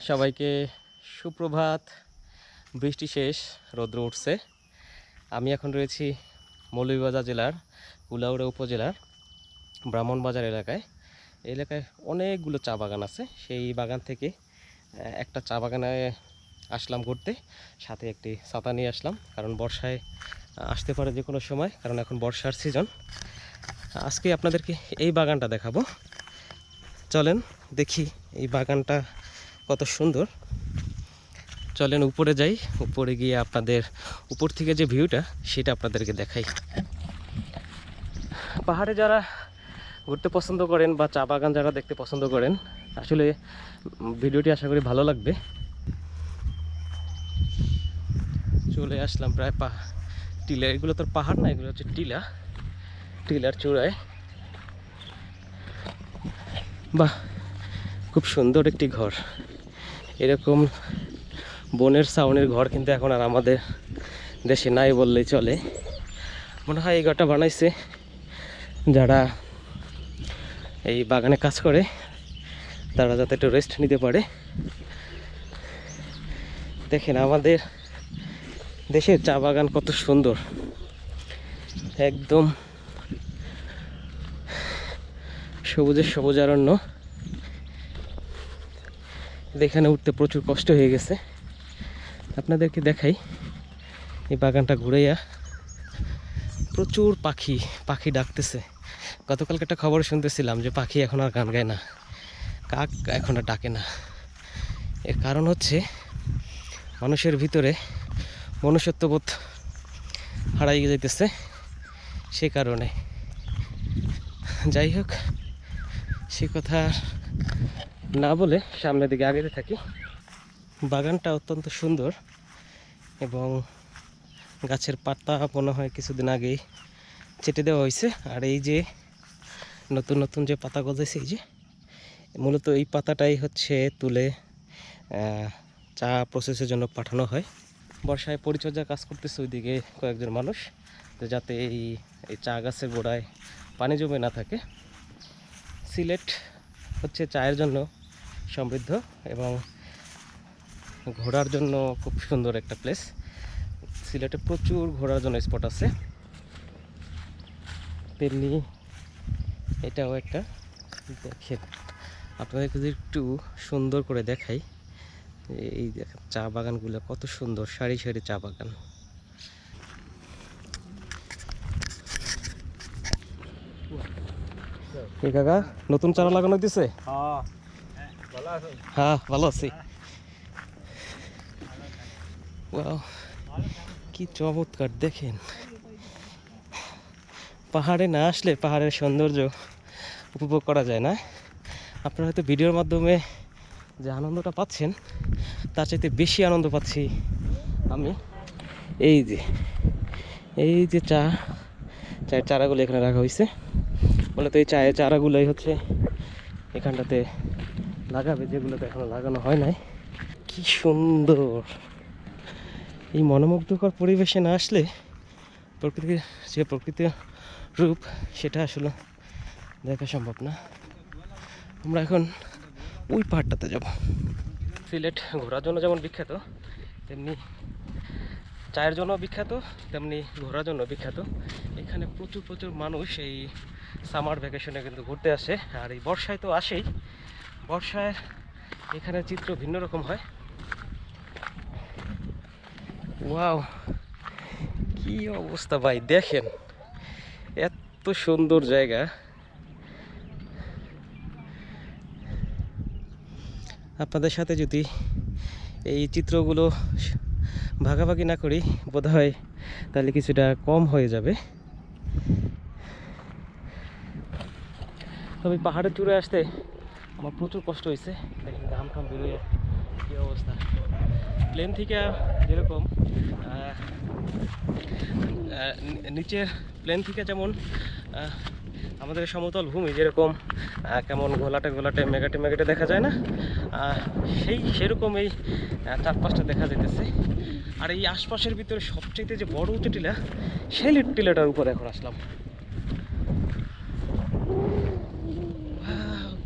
সবাইকে সুপ্রভাত। বৃষ্টি শেষ, রৌদ্র উঠছে। আমি এখন রয়েছি মৌলভীবাজার জেলার কুলাউড়া উপজেলার ব্রাহ্মণবাজার এলাকায়। এই এলাকায় অনেকগুলো চা বাগান আছে। সেই বাগান থেকে একটা চা বাগানে আসলাম ঘুরতে, সাথে একটি ছাতা নিয়ে আসলাম, কারণ বর্ষায় আসতে পারে যে কোনো সময়, কারণ এখন বর্ষার সিজন। আজকে আপনাদেরকে এই বাগানটা দেখাবো। চলেন দেখি এই বাগানটা কত সুন্দর। চলেন উপরে যাই, উপরে গিয়ে আপনাদের উপর থেকে যে ভিউটা সেটা আপনাদেরকে দেখাই। পাহাড়ে যারা ঘুরতে পছন্দ করেন বা চা বাগান যারা দেখতে পছন্দ করেন, আসলে ভিডিওটি আশা করি ভালো লাগবে। চলে আসলাম প্রায় টিলা, এগুলো তো পাহাড় না, এগুলো হচ্ছে টিলা, টিলার চূড়ায়। বাহ, খুব সুন্দর একটি ঘর। এরকম বনের ছাউনির ঘর কিন্তু এখন আর আমাদের দেশে নাই বললেই চলে। মনে হয় এই ঘরটা বানাইছে যারা এই বাগানে কাজ করে, তারা যাতে একটু রেস্ট নিতে পারে। দেখেন আমাদের দেশের চা বাগান কত সুন্দর, একদম সবুজের সবুজারণ্য। এখানে উঠতে প্রচুর কষ্ট হয়ে গেছে। আপনাদেরকে দেখাই এই বাগানটা ঘুরাইয়া। প্রচুর পাখি পাখি ডাকতেছে। গতকালকে একটা খবর শুনতেছিলাম যে পাখি এখন আর গান গায় না, কাক এখন আর ডাকে না। এর কারণ হচ্ছে মানুষের ভিতরে মনুষ্যত্ববোধ হারাই যাইতেছে, সে কারণে। যাই হোক, সে কথা না বলে সামনের দিকে আগাতে থাকি। বাগানটা অত্যন্ত সুন্দর এবং গাছের পাতা মনে হয় কিছুদিন আগেই ছেটে দেওয়া হয়েছে। আর এই যে নতুন নতুন যে পাতা গজাইছে, এই যে মূলত এই পাতাটাই হচ্ছে তুলে চা প্রসেসের জন্য পাঠানো হয়। বর্ষায় পরিচর্যার কাজ করতেছে ওইদিকে কয়েকজন মানুষ, যাতে এই চা গাছের গোড়ায় পানি জমে না থাকে। সিলেট হচ্ছে চায়ের জন্য সমৃদ্ধ এবং ঘোরার জন্য খুব সুন্দর একটা প্লেস। সিলেটে প্রচুর ঘোরার জন্য স্পট আছে, তেমনি এটাও একটা। দেখেন আপনাদের যদি একটু সুন্দর করে দেখাই, এই দেখেন চা বাগানগুলো কত সুন্দর, সারি সারি চা বাগান। এই কাকা নতুন চারা লাগানো দিছে? হ্যাঁ ভালো আছি। কি চমৎকার দেখেন, পাহাড়ে না আসলে পাহাড়ের সৌন্দর্য উপভোগ করা যায় না। আপনারা হয়তো ভিডিওর মাধ্যমে যে আনন্দটা পাচ্ছেন তার চাইতে বেশি আনন্দ পাচ্ছি আমি। এই যে চায়ের চারাগুলো এখানে রাখা হয়েছে, মূলত এই চায়ের চারাগুলোই হচ্ছে এখানটাতে লাগাবে, যেগুলোতে এখনো লাগানো হয় নাই। কি সুন্দর! এই মনোমুগ্ধকর পরিবেশে না আসলে প্রকৃতির যে প্রকৃতির রূপ সেটা আসলে দেখা সম্ভব না। আমরা এখন ওই পাহাড়টাতে যাব। সিলেট ঘোরার জন্য যেমন বিখ্যাত, তেমনি চায়ের জন্য বিখ্যাত, তেমনি ঘোরার জন্য বিখ্যাত। এখানে প্রচুর প্রচুর মানুষ এই সামার ভ্যাকেশনে কিন্তু ঘুরতে আসে। আর এই বর্ষায় তো আসেই, বর্ষায় এখানে চিত্র ভিন্ন রকম হয়। ওয়াও, কি অবস্থা ভাই, দেখেন এত সুন্দর জায়গা। আপনাদের সাথে যদি এই চিত্রগুলো ভাগাভাগি না করি বোধহয় তাহলে কিছুটা কম হয়ে যাবে। তবে পাহাড়ের চূড়ে আসতে আমার প্রচুর কষ্ট হয়েছে। দেখেন ঘাম টাম বেরোয়, কী অবস্থা। প্লেন থেকে যেরকম নিচের প্লেন থেকে যেমন আমাদের সমতল ভূমি যেরকম কেমন ঘোলাটে ঘোলাটে মেঘাটে মেঘাটে দেখা যায় না, সেরকম এই চারপাশটা দেখা যেতেছে। আর এই আশপাশের ভিতরে সবচেয়ে যে বড় উঁচু টিলা, সেই টিলাটার উপরে এখন আসলাম।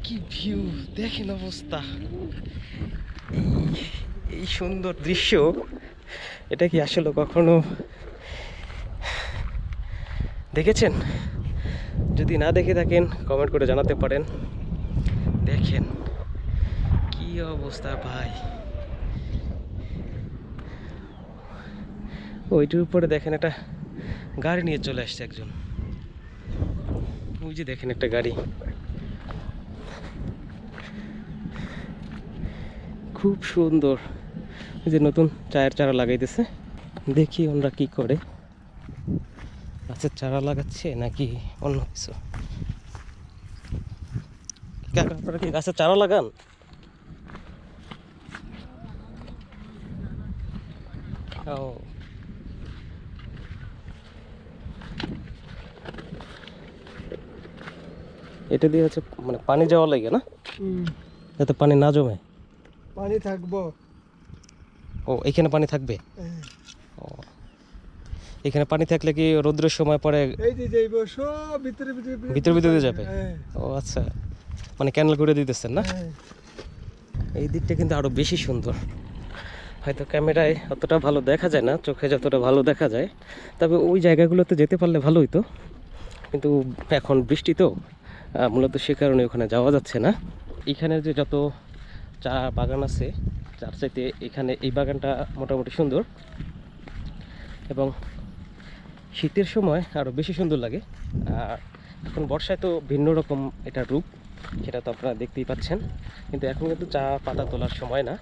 কি ভিউ দেখেন, অবস্থা। এই এই সুন্দর দৃশ্য, এটা কি আসলে কখনো দেখেছেন? যদি না দেখে থাকেন কমেন্ট করে জানাতে পারেন। দেখেন কি অবস্থা ভাই, ওইটার উপরে দেখেন একটা গাড়ি নিয়ে চলে আসছে একজন। ওই যে দেখেন একটা গাড়ি, খুব সুন্দর। এই যে নতুন চায়ের চারা লাগাইতেছে, দেখি ওনারা কি করে, গাছের চারা লাগাচ্ছে নাকি অন্য কিছু। কাকা আপনারা কি গাছের চারা লাগান? ও, এটা দিয়ে হচ্ছে মানে পানি যাওয়া লাগে না, যাতে পানি না জমে। পানি থাকবো। ও, এখানে পানি থাকবে। ও, এখানে পানি থাকলে কি রৌদ্রের সময় পরে এই যে যাইবো সব ভিতরে ভিতরে ভিতর ভিতরে যাবে? ও আচ্ছা, মানে ক্যানেল করে দিতেছেন না? এই দিকটা কিন্তু আরো বেশি সুন্দর। হয়তো ক্যামেরায় অতটা ভালো দেখা যায় না, চোখে যতটা ভালো দেখা যায়। তবে ওই জায়গাগুলোতে যেতে পারলে ভালো হতো, কিন্তু এখন বৃষ্টি তো মূলত সে কারণে ওখানে যাওয়া যাচ্ছে না। এখানে যে যত চা বাগান আছে, তার চাইতে এখানে এই বাগানটা মোটামুটি সুন্দর, এবং শীতের সময় আরও বেশি সুন্দর লাগে। আর এখন বর্ষায় তো ভিন্ন রকম এটা রূপ, সেটা তো আপনারা দেখতেই পাচ্ছেন। কিন্তু এখন কিন্তু চা পাতা তোলার সময় না,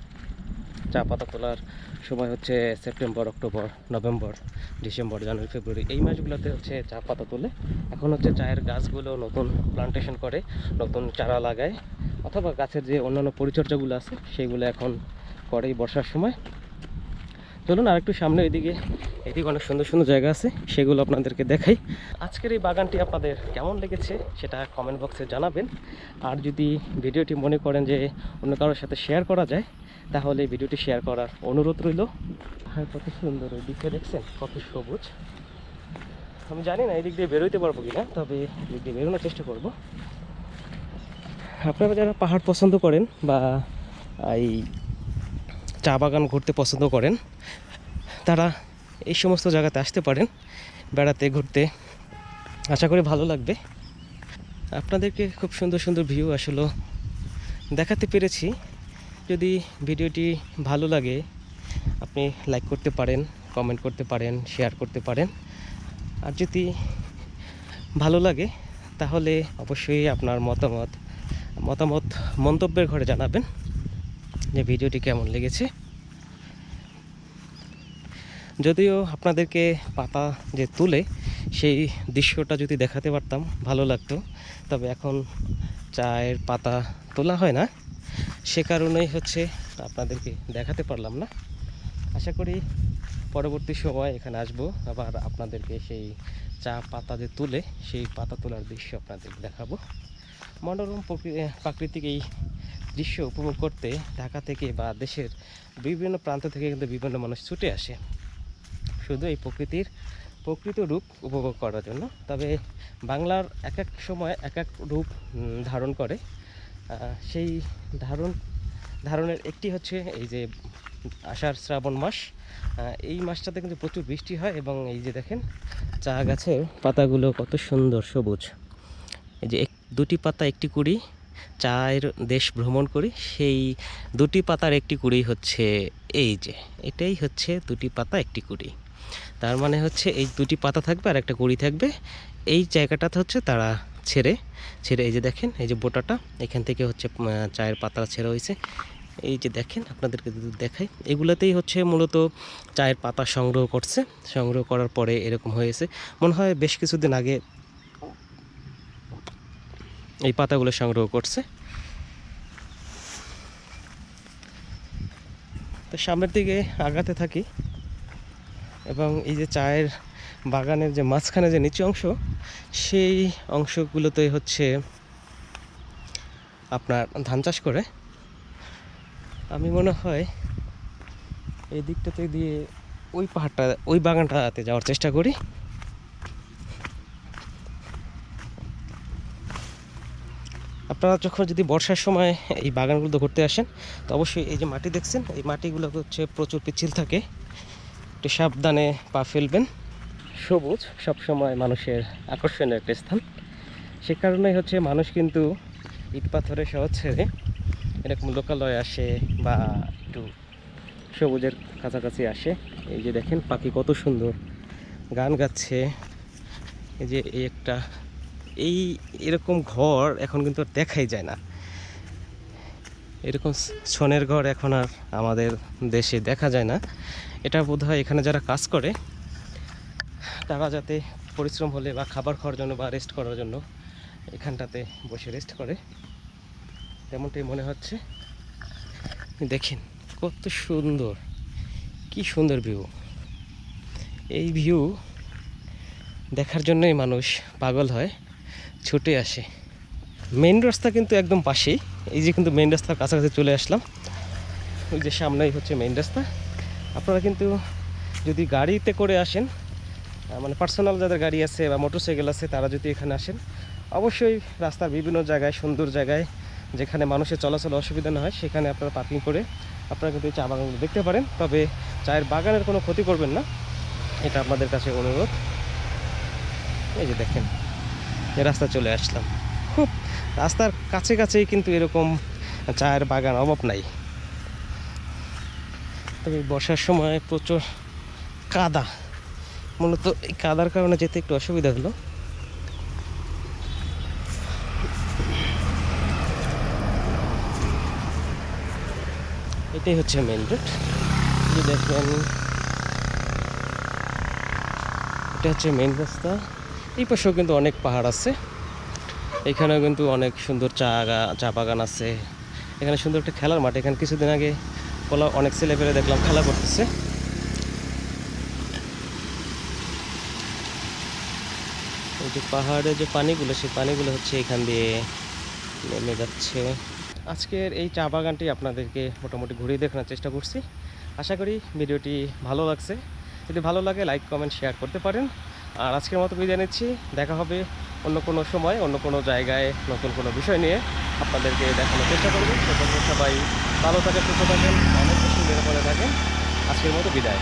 চা পাতা তোলার সময় হচ্ছে সেপ্টেম্বর, অক্টোবর, নভেম্বর, ডিসেম্বর, জানুয়ারি, ফেব্রুয়ারি, এই মাসগুলোতে হচ্ছে চা পাতা তোলে। এখন হচ্ছে চায়ের গাছগুলো নতুন প্লান্টেশন করে, নতুন চারা লাগায়, অথবা গাছের যে অন্যান্য পরিচর্যাগুলো আছে সেগুলো এখন করে এই বর্ষার সময়। চলুন আর একটু সামনে এদিকে অনেক সুন্দর সুন্দর জায়গা আছে, সেগুলো আপনাদেরকে দেখাই। আজকের এই বাগানটি আপনাদের কেমন লেগেছে সেটা কমেন্ট বক্সে জানাবেন। আর যদি ভিডিওটি মনে করেন যে অন্য কারোর সাথে শেয়ার করা যায়, তাহলে ভিডিওটি শেয়ার করার অনুরোধ রইল। হ্যাঁ, কত সুন্দর ওই দিকে দেখছেন, কত সবুজ। আমি জানি না এই দিক দিয়ে বেরোইতে পারবো কিনা, তবে এদিক দিয়ে বেরোনোর চেষ্টা করব। আপনারা যারা পাহাড় পছন্দ করেন বা এই চা বাগান ঘুরতে পছন্দ করেন, তারা এই সমস্ত জায়গাতে আসতে পারেন বেড়াতে, ঘুরতে। আশা করি ভালো লাগবে। আপনাদেরকে খুব সুন্দর সুন্দর ভিউ আসলে দেখাতে পেরেছি। যদি ভিডিওটি ভালো লাগে আপনি লাইক করতে পারেন, কমেন্ট করতে পারেন, শেয়ার করতে পারেন। আর যদি ভালো লাগে তাহলে অবশ্যই আপনার মতামত মন্তব্যের ঘরে জানাবেন যে ভিডিওটি কেমন লেগেছে। যদিও আপনাদেরকে পাতা যে তুলে সেই দৃশ্যটা যদি দেখাতে পারতাম ভালো লাগতো, তবে এখন চায়ের পাতা তোলা হয় না, সে কারণেই হচ্ছে আপনাদেরকে দেখাতে পারলাম না। আশা করি পরবর্তী সময় এখানে আসবো, আবার আপনাদেরকে সেই চা পাতা যে তুলে সেই পাতা তোলার দৃশ্য আপনাদের দেখাবো। মনোরম প্রাকৃতিক এই দৃশ্য উপভোগ করতে ঢাকা থেকে বা দেশের বিভিন্ন প্রান্ত থেকে কিন্তু বিভিন্ন মানুষ ছুটে আসে শুধু এই প্রকৃত রূপ উপভোগ করার জন্য। তবে বাংলার এক এক সময় এক এক রূপ ধারণ করে। সেই ধারণের একটি হচ্ছে এই যে আষাঢ় শ্রাবণ মাস। এই মাসটাতে কিন্তু প্রচুর বৃষ্টি হয়, এবং এই যে দেখেন চা গাছের পাতাগুলো কত সুন্দর সবুজ। এই যে দুটি পাতা একটি কুড়ি, চায়ের দেশ ভ্রমণ করি, সেই দুটি পাতার একটি কুড়ি হচ্ছে এই যে, এটাই হচ্ছে দুটি পাতা একটি কুড়ি। তার মানে হচ্ছে এই দুটি পাতা থাকবে আর একটা কুড়ি থাকবে। এই জায়গাটাতে হচ্ছে তারা ছেড়ে এই যে দেখেন এই যে বোটাটা, এখান থেকে হচ্ছে চায়ের পাতা ছেড়ে হয়েছে। এই যে দেখেন, আপনাদেরকে যদি দেখাই, এগুলাতেই হচ্ছে মূলত চায়ের পাতা সংগ্রহ করছে। সংগ্রহ করার পরে এরকম হয়েছে। মনে হয় বেশ কিছুদিন আগে এই পাতাগুলো সংগ্রহ করছে। তো সামনের দিকে আগাতে থাকি, এবং এই যে চায়ের বাগানের যে মাঝখানে যে নিচু অংশ, সেই অংশগুলোতে হচ্ছে আপনার ধান চাষ করে। আমি মনে হয় এই দিকটাতে দিয়ে ওই বাগানটাতে যাওয়ার চেষ্টা করি। আপনারা যখন যদি বর্ষার সময় এই বাগানগুলো ঘুরতে আসেন, তো অবশ্যই এই যে মাটি দেখছেন, এই মাটিগুলো হচ্ছে প্রচুর পিচ্ছিল থাকে, একটু সাবধানে পা ফেলবেন। সবুজ সবসময় মানুষের আকর্ষণীয় একটা স্থান, সে কারণেই হচ্ছে মানুষ কিন্তু ইট পাথরের শহর ছেড়ে এরকম লোকালয়ে আসে বা একটু সবুজের কাছাকাছি আসে। এই যে দেখেন পাখি কত সুন্দর গান গাচ্ছে। এই যে এই একটা এরকম ঘর এখন কিন্তু আর দেখাই যায় না। এরকম ছনের ঘর এখন আর আমাদের দেশে দেখা যায় না। এটা বোধহয় এখানে যারা কাজ করে তারা যাতে পরিশ্রম হলে বা খাবার খাওয়ার জন্য বা রেস্ট করার জন্য এখানটাতে বসে রেস্ট করে, তেমনটাই মনে হচ্ছে। দেখেন কত সুন্দর, কি সুন্দর ভিউ। এই ভিউ দেখার জন্যই মানুষ পাগল হয়, ছুটে আসে। মেইন রাস্তা কিন্তু একদম পাশেই, এই যে কিন্তু মেইন রাস্তার কাছাকাছি চলে আসলাম। ওই যে সামনেই হচ্ছে মেইন রাস্তা। আপনারা কিন্তু যদি গাড়িতে করে আসেন, মানে পার্সোনাল যাদের গাড়ি আছে বা মোটরসাইকেল আছে, তারা যদি এখানে আসেন, অবশ্যই রাস্তার বিভিন্ন জায়গায়, সুন্দর জায়গায় যেখানে মানুষের চলাচল অসুবিধা না হয়, সেখানে আপনারা পার্কিং করে আপনারা কিন্তু এই চা বাগানগুলো দেখতে পারেন। তবে চায়ের বাগানের কোনো ক্ষতি করবেন না, এটা আপনাদের কাছে অনুরোধ। এই যে দেখেন এই রাস্তা চলে আসলাম, খুব রাস্তার কাছে কাছেই কিন্তু এরকম চায়ের বাগান অভাব নাই। তবে বর্ষার সময় প্রচুর কাদা, মূলত এই কাদার কারণে যেতে একটু অসুবিধা হলো। এটাই হচ্ছে মেইন রোড। যে দেখেন এটা হচ্ছে মেইন রাস্তা। এই পাশেও কিন্তু অনেক পাহাড় আছে, এখানেও কিন্তু অনেক সুন্দর চা বাগান আছে। এখানে সুন্দর একটা খেলার মাঠ, এখানে কিছুদিন আগে অনেক ছেলেপেলে দেখলাম খেলা করতেছে। এই যে পাহাড়ের যে পানিগুলো, সেই পানিগুলো হচ্ছে এখান দিয়ে নেমে যাচ্ছে। আজকের এই চা বাগানটি আপনাদেরকে মোটামুটি ঘুরিয়ে দেখানোর চেষ্টা করছি। আশা করি ভিডিওটি ভালো লাগছে। যদি ভালো লাগে লাইক কমেন্ট শেয়ার করতে পারেন। আর আজকের মতো বিদায় নিচ্ছি, দেখা হবে অন্য কোনো সময় অন্য কোনো জায়গায় নতুন কোনো বিষয় নিয়ে আপনাদেরকে দেখানোর চেষ্টা করব। সবাই ভালো থাকেন, সুস্থ থাকেন, অনেক বেশি নিরাপদে থাকেন। আজকের মতো বিদায়।